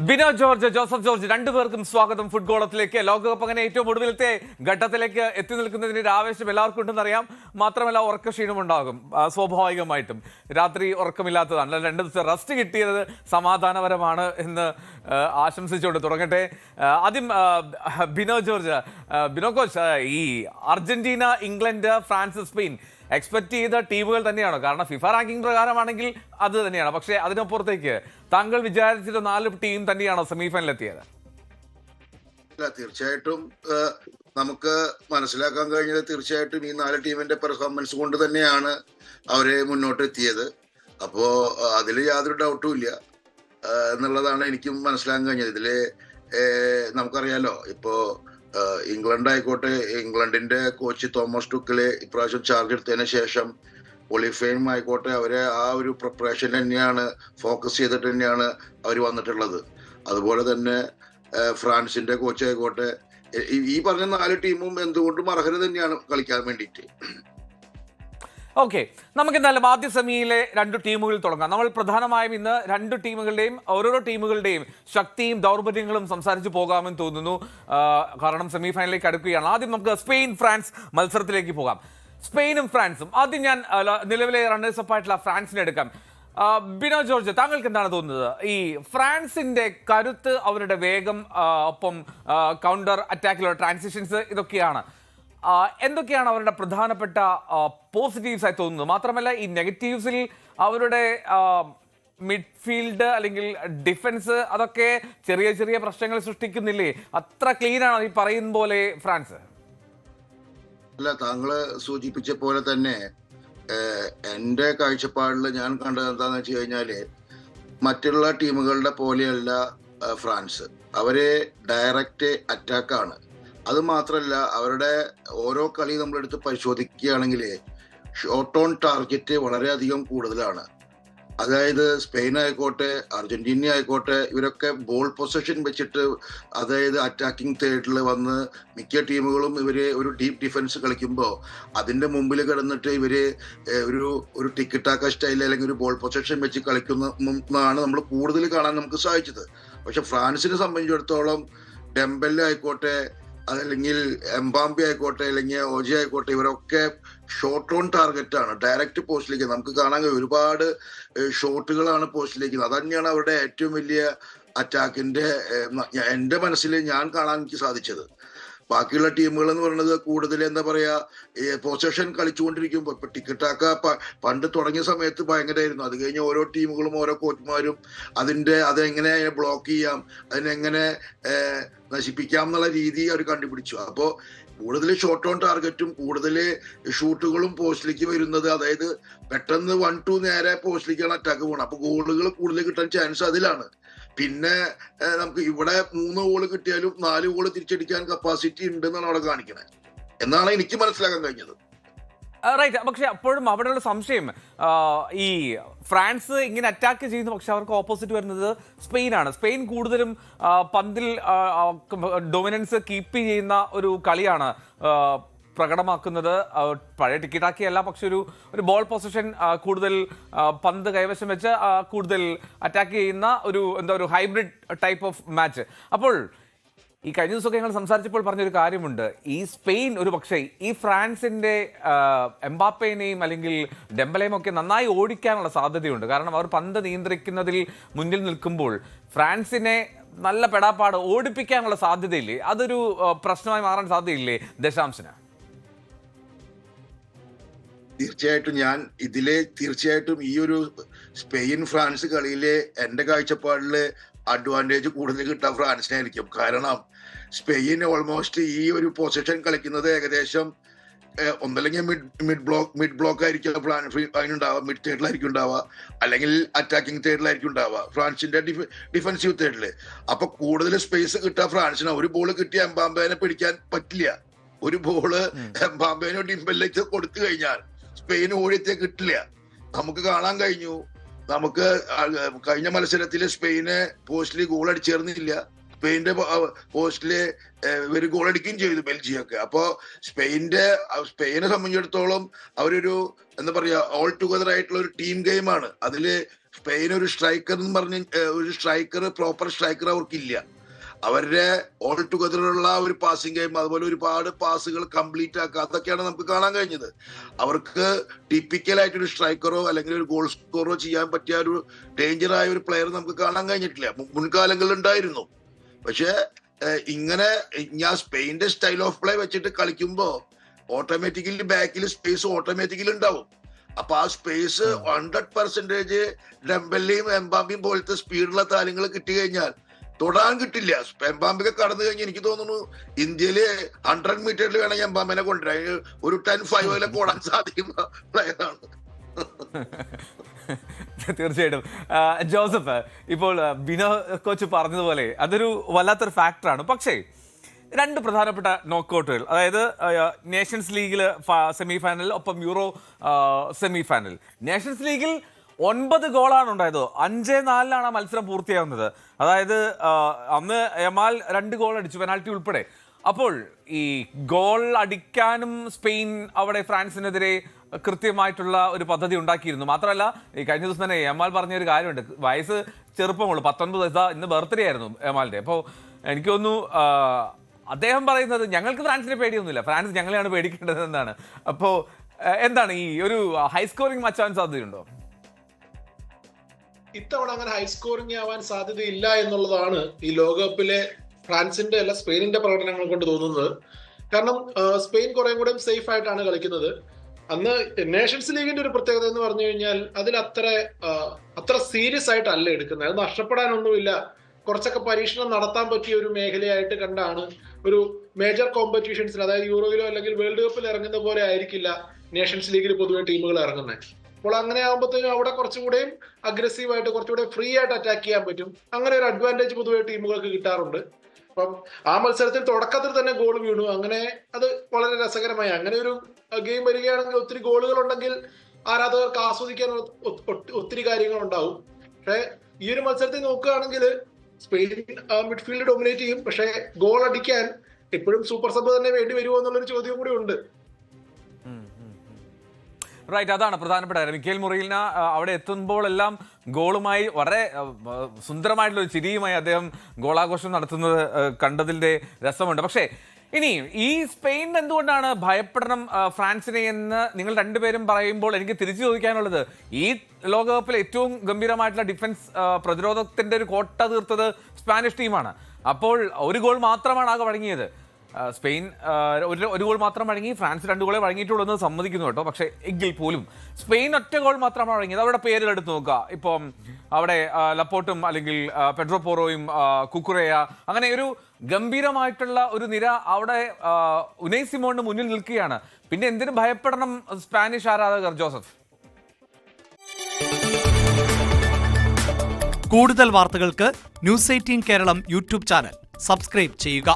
Bino George, Joseph George, രണ്ടുപേർക്കും സ്വാഗതം ഫുട്ബോളത്തിലേക്ക്. ലോകകപ്പ് അങ്ങനെ ഏറ്റവും ഒടുവിലത്തെ ഘട്ടത്തിലേക്ക് എത്തി നിൽക്കുന്നതിന് ഒരു ആവേശം എല്ലാവർക്കും ഉണ്ടെന്നറിയാം. മാത്രമല്ല ഉറക്കക്ഷീണം ഉണ്ടാകും സ്വാഭാവികമായിട്ടും. രാത്രി ഉറക്കമില്ലാത്തതാണ്. 2 ദിവസം റെസ്റ്റ് കിട്ടിയത് സമാധാനപരമാണ് എന്ന് ആശംസിച്ചുകൊണ്ട് തുടങ്ങട്ടെ. ആദ്യം ബിനോ ജോർജ്, ബിനോ കോച്ച്, ഈ Argentina, England, France, Spain expect ചെയ്ത ടീമുകൾ തന്നെയാണോ? കാരണം ഫിഫ റാങ്കിംഗ് പ്രകാരമാണെങ്കിൽ അത് തന്നെയാണ്. പക്ഷേ അതിനപ്പുറത്തേക്ക് താങ്കൾ വിചാരിച്ചിട്ട് 4 ടീം തന്നെയാണോ സെമിഫൈനൽ എത്തിയത്? തീർച്ചയായിട്ടും നമുക്ക് മനസ്സിലാക്കാൻ കഴിഞ്ഞത് തീർച്ചയായിട്ടും ഈ 4 ടീമിന്റെ പെർഫോമൻസ് കൊണ്ട് തന്നെയാണ് അവരെ മുന്നോട്ട് എത്തിയത്. അപ്പോ അതിൽ യാതൊരു ഡൗട്ടും ഇല്ല എന്നുള്ളതാണ് എനിക്കും മനസ്സിലാക്കാൻ കഴിഞ്ഞത്. ഇതില് നമുക്കറിയാലോ, ഇപ്പോ ഇംഗ്ലണ്ട് ആയിക്കോട്ടെ, ഇംഗ്ലണ്ടിന്റെ കോച്ച് തോമസ് ടുക്കല് ഇപ്രാവശ്യം ചാർജ് എടുത്തതിന് ശേഷം ഒളിഫെയിം ആയിക്കോട്ടെ, അവരെ ആ ഒരു പ്രിപ്പറേഷൻ തന്നെയാണ് ഫോക്കസ് ചെയ്തിട്ട് തന്നെയാണ് അവർ വന്നിട്ടുള്ളത്. അതുപോലെ തന്നെ ഫ്രാൻസിന്റെ കോച്ച് ആയിക്കോട്ടെ, ഈ പറഞ്ഞ 4 ടീമും എന്തുകൊണ്ടും അർഹത തന്നെയാണ് കളിക്കാൻ വേണ്ടിയിട്ട്. ഓക്കെ, നമുക്ക് എന്തായാലും ആദ്യ സെമിയിലെ 2 ടീമുകൾ തുടങ്ങാം. നമ്മൾ പ്രധാനമായും ഇന്ന് 2 ടീമുകളുടെയും ഓരോരോ ടീമുകളുടെയും ശക്തിയും ദൗർബല്യങ്ങളും സംസാരിച്ചു പോകാമെന്ന് തോന്നുന്നു. കാരണം സെമിഫൈനലിലേക്ക് അടുക്കുകയാണ്. ആദ്യം നമുക്ക് സ്പെയിൻ ഫ്രാൻസ് മത്സരത്തിലേക്ക് പോകാം. സ്പെയിനും ഫ്രാൻസും. ആദ്യം ഞാൻ നിലവിലെ റണ്ണേഴ്സ് അപ്പ് ആയിട്ടുള്ള ഫ്രാൻസിനെ എടുക്കാം. ബിനോ ജോർജ്, താങ്കൾക്ക് എന്താണ് തോന്നുന്നത്? ഈ ഫ്രാൻസിന്റെ കരുത്ത്, അവരുടെ വേഗം, ഒപ്പം കൗണ്ടർ അറ്റാക്കിലുള്ള ട്രാൻസിഷൻസ്, ഇതൊക്കെയാണ്. എന്തൊക്കെയാണ് അവരുടെ പ്രധാനപ്പെട്ട പോസിറ്റീവ്സ് ആയി തോന്നുന്നത്? മാത്രമല്ല ഈ നെഗറ്റീവ്സിൽ അവരുടെ മിഡ്ഫീൽഡ് അല്ലെങ്കിൽ ഡിഫൻസ്, അതൊക്കെ ചെറിയ ചെറിയ പ്രശ്നങ്ങൾ സൃഷ്ടിക്കുന്നില്ലേ? അത്ര ക്ലീൻ ആണ് ഈ പറയുന്ന പോലെ ഫ്രാൻസ്? അല്ല, താങ്കള് സൂചിപ്പിച്ച പോലെ തന്നെ എന്റെ കാഴ്ചപ്പാടിൽ ഞാൻ കണ്ടത് എന്താന്ന് വെച്ച് കഴിഞ്ഞാല്, മറ്റുള്ള ടീമുകളുടെ പോലെയല്ല ഫ്രാൻസ്. അവര് ഡയറക്റ്റ് അറ്റാക്കാണ്. അത് മാത്രമല്ല, അവരുടെ ഓരോ കളി നമ്മളെടുത്ത് പരിശോധിക്കുകയാണെങ്കിൽ ഷോട്ട് ഓൺ ടാർഗറ്റ് വളരെയധികം കൂടുതലാണ്. അതായത് സ്പെയിൻ ആയിക്കോട്ടെ, അർജന്റീന ആയിക്കോട്ടെ, ഇവരൊക്കെ ബോൾ പൊസഷൻ വെച്ചിട്ട്, അതായത് അറ്റാക്കിംഗ് തേർഡിൽ വന്ന് മിക്ക ടീമുകളും ഒരു ഡീപ്പ് ഡിഫൻസ് കളിക്കുമ്പോൾ അതിന്റെ മുമ്പിൽ കിടന്നിട്ട് ഒരു ടിക്കറ്റാക്ക സ്റ്റൈൽ അല്ലെങ്കിൽ ഒരു ബോൾ പൊസഷൻ വെച്ച് കളിക്കുന്നതാണ് നമ്മൾ കൂടുതൽ കാണാൻ നമുക്ക് സാധിച്ചത്. പക്ഷെ ഫ്രാൻസിനെ സംബന്ധിച്ചിടത്തോളം ഡെംബെല്ലെ ആയിക്കോട്ടെ, അതല്ലെങ്കിൽ എംബാംബെ ആയിക്കോട്ടെ, അല്ലെങ്കിൽ ഓജി ആയിക്കോട്ടെ, ഇവരൊക്കെ ഷോട്ട് ഓൺ ടാർഗറ്റ് ആണ്. ഡയറക്റ്റ് പോസ്റ്റിലേക്ക് നമുക്ക് കാണാൻ കഴിയും. ഒരുപാട് ഷോട്ടുകളാണ് പോസ്റ്റിലേക്ക്. അത് തന്നെയാണ് അവരുടെ ഏറ്റവും വലിയ അറ്റാക്കിന്റെ എന്റെ മനസ്സിൽ ഞാൻ കാണാൻ എനിക്ക് സാധിച്ചത്. ബാക്കിയുള്ള ടീമുകൾ എന്ന് പറയുന്നത് കൂടുതൽ എന്താ പറയാ, പൊസഷൻ കളിച്ചുകൊണ്ടിരിക്കുമ്പോൾ ഇപ്പൊ ടിക്കറ്റാക്ക പണ്ട് തുടങ്ങിയ സമയത്ത് ഭയങ്കരമായിരുന്നു. അത് കഴിഞ്ഞ് ഓരോ ടീമുകളും ഓരോ കോച്ചുമാരും അതെങ്ങനെ ബ്ലോക്ക് ചെയ്യാം, അതിനെങ്ങനെ നശിപ്പിക്കാം എന്നുള്ള രീതി അവർ കണ്ടുപിടിച്ചു. അപ്പോ കൂടുതൽ ഷോട്ട് ഓൺ ടാർഗറ്റും കൂടുതൽ ഷൂട്ടുകളും പോസ്റ്റിലേക്ക് വരുന്നത്, അതായത് പെട്ടെന്ന് 1-2 നേരെ പോസ്റ്റിലേക്കാണ് അറ്റാക്ക് പോകുന്നത്. അപ്പൊ ഗോളുകൾ കൂടുതൽ കിട്ടാൻ ചാൻസ് അതിലാണ്. പിന്നെ നമുക്ക് ഇവിടെ 3 ഗോള് കിട്ടിയാലും 4 ഗോള് തിരിച്ചടിക്കാൻ കപ്പാസിറ്റി ഉണ്ടെന്നാണ് അവിടെ കാണിക്കണത് എന്നാണ് എനിക്ക് മനസ്സിലാക്കാൻ കഴിഞ്ഞത്. റൈറ്റ്. പക്ഷെ അപ്പോഴും അവിടെയുള്ള സംശയം, ഈ ഫ്രാൻസ് ഇങ്ങനെ അറ്റാക്ക് ചെയ്യുന്നു, പക്ഷെ അവർക്ക് ഓപ്പോസിറ്റ് വരുന്നത് സ്പെയിനാണ്. സ്പെയിൻ കൂടുതലും പന്തിൽ ഡൊമിനൻസ് കീപ്പ് ചെയ്യുന്ന ഒരു കളിയാണ് പ്രകടമാക്കുന്നത്. പഴയ ടിക്കറ്റാക്കിയല്ല, പക്ഷെ ഒരു ബോൾ പൊസിഷൻ, കൂടുതൽ പന്ത് കൈവശം വെച്ച് കൂടുതൽ അറ്റാക്ക് ചെയ്യുന്ന ഒരു ഹൈബ്രിഡ് ടൈപ്പ് ഓഫ് മാച്ച്. അപ്പോൾ ഈ കഴിഞ്ഞ ദിവസമൊക്കെ ഞങ്ങൾ സംസാരിച്ചപ്പോൾ പറഞ്ഞൊരു കാര്യമുണ്ട്, ഈ സ്പെയിൻ ഒരു പക്ഷേ ഈ ഫ്രാൻസിന്റെ എംബാപ്പേനെയും അല്ലെങ്കിൽ ഡെംബലെയും ഒക്കെ നന്നായി ഓടിക്കാനുള്ള സാധ്യതയുണ്ട്. കാരണം അവർ പന്ത് നിയന്ത്രിക്കുന്നതിൽ മുന്നിൽ നിൽക്കുമ്പോൾ ഫ്രാൻസിനെ നല്ല പെടാപ്പാട് ഓടിപ്പിക്കാനുള്ള സാധ്യതയില്ലേ? അതൊരു പ്രശ്നമായി മാറാൻ സാധ്യതയില്ലേ ദശാംശന്? തീർച്ചയായിട്ടും ഈ ഒരു സ്പെയിൻ ഫ്രാൻസ് കളിയിലെ എന്റെ കാഴ്ചപ്പാടില് അഡ്വാൻറ്റേജ് കൂടുതൽ കിട്ടാൻ ഫ്രാൻസിനായിരിക്കും. കാരണം സ്പെയിൻ ഓൾമോസ്റ്റ് ഈ ഒരു പൊസിഷൻ കളിക്കുന്നത് ഏകദേശം ഒന്നല്ലെങ്കിൽ മിഡ് ബ്ലോക്ക് ആയിരിക്കും അതിനുണ്ടാവുക, മിഡ് തേർഡിലായിരിക്കും ഉണ്ടാവുക, അല്ലെങ്കിൽ അറ്റാക്കിംഗ് തേർഡിലായിരിക്കും ഉണ്ടാവുക, ഫ്രാൻസിന്റെ ഡിഫൻസീവ് തേർഡില്. അപ്പൊ കൂടുതൽ സ്പേസ് കിട്ടാൻ ഫ്രാൻസിന്. ഒരു ബോൾ കിട്ടിയ എംബാമ്പേനെ പിടിക്കാൻ പറ്റില്ല. ഒരു ബോള് എംബാമ്പേനോ ഡിംബലിലേക്ക് കൊടുത്തു കഴിഞ്ഞാൽ സ്പെയിൻ ഓടിയത്തെ കിട്ടില്ല. നമുക്ക് കാണാൻ കഴിഞ്ഞു. നമുക്ക് കഴിഞ്ഞ മത്സരത്തില് സ്പെയിന് പോസ്റ്റില് ഗോൾ അടിച്ചേർന്നില്ല. സ്പെയിന്റെ പോസ്റ്റില് ഇവര് ഗോൾ അടിക്കുകയും ചെയ്തു ബെൽജിയൊക്കെ. അപ്പോ സ്പെയിനെ സംബന്ധിച്ചിടത്തോളം അവരൊരു എന്താ പറയാ, ഓൾ ടുഗദർ ആയിട്ടുള്ള ഒരു ടീം ഗെയിമാണ്. അതില് സ്പെയിൻ ഒരു സ്ട്രൈക്കർ എന്ന് പറഞ്ഞ് ഒരു സ്ട്രൈക്കർ, പ്രോപ്പർ സ്ട്രൈക്കർ അവർക്കില്ല. അവരുടെ ഓൾ ടുഗദറുള്ള ഒരു പാസിംഗ് ഗെയിം, അതുപോലെ ഒരുപാട് പാസുകൾ കംപ്ലീറ്റ് ആക്കുക, അതൊക്കെയാണ് നമുക്ക് കാണാൻ കഴിഞ്ഞത്. അവർക്ക് ടിപ്പിക്കലായിട്ടൊരു സ്ട്രൈക്കറോ അല്ലെങ്കിൽ ഒരു ഗോൾ സ്കോറോ ചെയ്യാൻ പറ്റിയ ഒരു ഡേഞ്ചറായ ഒരു പ്ലെയർ നമുക്ക് കാണാൻ കഴിഞ്ഞിട്ടില്ല. മുൻകാലങ്ങളിൽ ഉണ്ടായിരുന്നു. പക്ഷെ ഇങ്ങനെ ഞാൻ സ്പെയിന്റെ സ്റ്റൈൽ ഓഫ് പ്ലേ വെച്ചിട്ട് കളിക്കുമ്പോൾ ഓട്ടോമാറ്റിക്കലി ബാക്കിൽ സ്പേസ് ഓട്ടോമാറ്റിക്കലി ഉണ്ടാവും. അപ്പൊ ആ സ്പേസ് 100% ഡെംബെല്ലയും എംബാമ്പയും പോലത്തെ സ്പീഡുള്ള താരങ്ങൾ കിട്ടി കഴിഞ്ഞാൽ തൊടാൻ കിട്ടില്ല. എംബാമ്പൊക്കെ കടന്നു കഴിഞ്ഞാൽ എനിക്ക് തോന്നുന്നു ഇന്ത്യയില് 100 മീറ്ററിൽ വേണമെങ്കിൽ എംബാമ്പനെ കൊണ്ടുവരാൻ ഒരു 10-5 ഓടാൻ സാധിക്കുന്ന പ്ലെയറാണ്. തീർച്ചയായിട്ടും. ജോസഫ്, ഇപ്പോൾ ബിനോ കോച്ച് പറഞ്ഞതുപോലെ അതൊരു വല്ലാത്തൊരു ഫാക്ടറാണ്. പക്ഷേ 2 പ്രധാനപ്പെട്ട നോക്കൗട്ടുകൾ, അതായത് നേഷൻസ് ലീഗിൽ സെമി ഫൈനൽ, ഒപ്പം യൂറോ സെമി ഫൈനൽ. നേഷൻസ് ലീഗിൽ 9 ഗോളാണ് ഉണ്ടായത്. 5-4 ആ മത്സരം പൂർത്തിയാവുന്നത്. അതായത് അന്ന് യമാൽ 2 ഗോൾ അടിച്ചു, പെനാൽറ്റി ഉൾപ്പെടെ. അപ്പോൾ ഈ ഗോൾ അടിക്കാനും സ്പെയിൻ അവിടെ ഫ്രാൻസിനെതിരെ കൃത്യമായിട്ടുള്ള ഒരു പദ്ധതി ഉണ്ടാക്കിയിരുന്നു. മാത്രമല്ല, ഈ കഴിഞ്ഞ ദിവസം തന്നെ യമാൽ പറഞ്ഞൊരു കാര്യമുണ്ട്. വയസ്സ് ചെറുപ്പമുള്ളൂ, 19 വയസ്സാ. ഇന്ന് ബർത്ത്ഡേ ആയിരുന്നു യമാലിന്റെ. അപ്പോൾ എനിക്ക് തോന്നുന്നു അദ്ദേഹം പറയുന്നത് ഞങ്ങൾക്ക് ഫ്രാൻസിനെ പേടിയൊന്നുമില്ല, ഫ്രാൻസ് ഞങ്ങളെയാണ് പേടിക്കേണ്ടത് എന്നാണ്. അപ്പോൾ എന്താണ് ഈ ഒരു ഹൈ സ്കോറിംഗ് മച്ചാൻ സാധ്യതയുണ്ടോ? ഇത്തവണ അങ്ങനെ ഹൈ സ്കോറിംഗ് ആവാൻ സാധ്യതയില്ല എന്നുള്ളതാണ് ഈ ലോകകപ്പിലെ ഫ്രാൻസിന്റെ അല്ല സ്പെയിനിന്റെ പ്രകടനങ്ങൾ കൊണ്ട് തോന്നുന്നത്. കാരണം സ്പെയിൻ കുറെ കൂടെ സേഫ് ആയിട്ടാണ് കളിക്കുന്നത്. അന്ന് നേഷൻസ് ലീഗിന്റെ ഒരു പ്രത്യേകത എന്ന് പറഞ്ഞു കഴിഞ്ഞാൽ അതിൽ അത്ര സീരിയസ് ആയിട്ടല്ല എടുക്കുന്നത്. അത് നഷ്ടപ്പെടാനൊന്നുമില്ല, കുറച്ചൊക്കെ പരീക്ഷണം നടത്താൻ പറ്റിയ ഒരു മേഖലയായിട്ട് കണ്ടാണ് ഒരു മേജർ കോമ്പറ്റീഷൻസിൽ, അതായത് യൂറോയിലോ അല്ലെങ്കിൽ വേൾഡ് കപ്പിൽ ഇറങ്ങുന്ന പോലെ ആയിരിക്കില്ല നേഷൻസ് ലീഗിൽ പൊതുവെ ടീമുകൾ ഇറങ്ങുന്നത്. അപ്പോൾ അങ്ങനെ ആകുമ്പോഴത്തേക്കും അവിടെ കുറച്ചുകൂടെയും അഗ്രസീവായിട്ട് കുറച്ചുകൂടെ ഫ്രീ ആയിട്ട് അറ്റാക്ക് ചെയ്യാൻ പറ്റും. അങ്ങനെ ഒരു അഡ്വാൻറ്റേജ് പൊതുവെ ടീമുകൾക്ക് കിട്ടാറുണ്ട്. അപ്പം ആ മത്സരത്തിൽ തുടക്കത്തിൽ തന്നെ ഗോൾ വീണു. അങ്ങനെ അത് വളരെ രസകരമായി. അങ്ങനെ ഒരു ഗെയിം വരികയാണെങ്കിൽ ഒത്തിരി ഗോളുകൾ ഉണ്ടെങ്കിൽ ആരാധകർക്ക് ആസ്വദിക്കാൻ ഒത്തിരി കാര്യങ്ങൾ ഉണ്ടാവും. പക്ഷെ ഈ ഒരു മത്സരത്തിൽ നോക്കുകയാണെങ്കിൽ സ്പെയിൻ മിഡ്ഫീൽഡ് ഡൊമിനേറ്റ് ചെയ്യും. പക്ഷെ ഗോൾ അടിക്കാൻ എപ്പോഴും സൂപ്പർ സബ് തന്നെ വേണ്ടി വരുമോ എന്നുള്ളൊരു ചോദ്യം കൂടി ഉണ്ട്. റൈറ്റ്, അതാണ് പ്രധാനപ്പെട്ട കാര്യം. മിക്കേൽ മുറിയിലിന് അവിടെ എത്തുമ്പോഴെല്ലാം ഗോളുമായി വളരെ സുന്ദരമായിട്ടുള്ള ഒരു ചിരിയുമായി അദ്ദേഹം ഗോളാഘോഷം നടത്തുന്നത് കണ്ടതിൻ്റെ രസമുണ്ട്. പക്ഷേ ഇനി ഈ സ്പെയിൻ എന്തുകൊണ്ടാണ് ഭയപ്പെടണം ഫ്രാൻസിനെ എന്ന് നിങ്ങൾ രണ്ടുപേരും പറയുമ്പോൾ എനിക്ക് തിരിച്ചു ചോദിക്കാനുള്ളത്, ഈ ലോകകപ്പിൽ ഏറ്റവും ഗംഭീരമായിട്ടുള്ള ഡിഫൻസ് പ്രതിരോധത്തിന്റെ ഒരു കോട്ട തീർത്തത് സ്പാനിഷ് ടീമാണ്. അപ്പോൾ ഒരു ഗോൾ മാത്രമാണ് ആകെ വഴങ്ങിയത്. സ്പെയിൻ ഒരു ഗോൾ മാത്രം വഴങ്ങി, ഫ്രാൻസ് 2 ഗോളെ വഴങ്ങിയിട്ടുള്ളൂ എന്ന് സമ്മതിക്കുന്നു കേട്ടോ. പക്ഷേ എങ്കിൽ പോലും സ്പെയിൻ ഒറ്റ ഗോൾ മാത്രമാണ് വഴങ്ങിയത്. അവിടെ പേരുകൾ എടുത്ത് നോക്കുക. ഇപ്പം അവിടെ ലപ്പോർട്ടും അല്ലെങ്കിൽ പെഡ്രോ പോറോയും കുക്കുറേയ, അങ്ങനെ ഒരു ഗംഭീരമായിട്ടുള്ള ഒരു നിര അവിടെ ഉനൈ സിമോണിന് മുന്നിൽ നിൽക്കുകയാണ്. പിന്നെ എന്തിനു ഭയപ്പെടണം സ്പാനിഷ് ആരാധകർ? ജോസഫ്, കൂടുതൽ വാർത്തകൾക്ക് news 18 Keralam YouTube channel subscribe ചെയ്യുക.